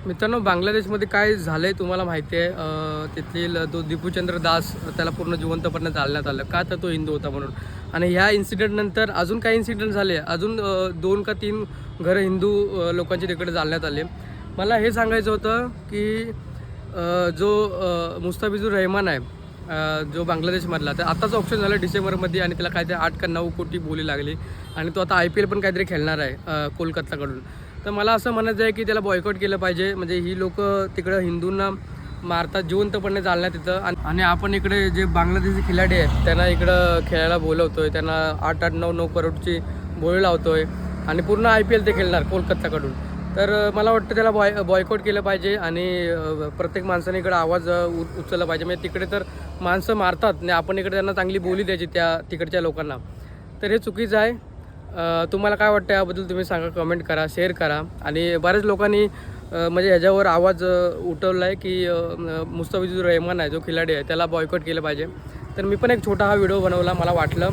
मित्रांनो, बांगलादेशमध्ये काय झालं आहे तुम्हाला माहिती आहे. तेथील तो दिपूचंद्र दास त्याला पूर्ण जिवंतपणे जाळण्यात आलं का, तर तो हिंदू होता म्हणून. आणि ह्या इन्सिडेंटनंतर अजून काही इन्सिडेंट झाले, अजून 2 का 3 घरं हिंदू लोकांची तिकडे जाळण्यात आले. मला हे सांगायचं होतं की जो मुस्ताफिझुर रहमान आहे, जो बांगलादेशमधला, तर आताच ऑप्शन झालं डिसेंबरमध्ये आणि त्याला काहीतरी 8 का 9 कोटी बोली लागली आणि तो आता IPL पण काहीतरी खेळणार आहे कोलकाताकडून. तर मला असं म्हणायचं आहे की त्याला बॉयकॉट केलं पाहिजे. म्हणजे ही लोकं तिकडं हिंदूंना मारतात, जिवंतपणे जाळण्यात तिथं. आणि आपण इकडे जे बांगलादेशी खिलाडी आहेत त्यांना इकडं खेळायला बोलवतो आहे, त्यांना 8-8, 9-9 करोडची बोली लावतो आहे आणि पूर्ण IPL ते खेळणार कोलकाताकडून. तर मला वाटतं त्याला बॉयकॉट केलं पाहिजे आणि प्रत्येक माणसाने इकडं आवाज उचलला पाहिजे. म्हणजे तिकडे तर माणसं मारतात आणि आपण इकडे त्यांना चांगली बोली द्यायची त्या तिकडच्या लोकांना. तर हे चुकीचं आहे. तुम्हाला काय वाटतं याबद्दल तुम्ही सांगा, कमेंट करा, शेअर करा. आणि बऱ्याच लोकांनी म्हणजे ह्याच्यावर आवाज उठवला आहे की मुस्ताफिझुर रहमान आहे जो खिलाडी आहे त्याला बॉयकॉट केलं पाहिजे. तर मी पण एक छोटा हा व्हिडिओ बनवला, मला वाटलं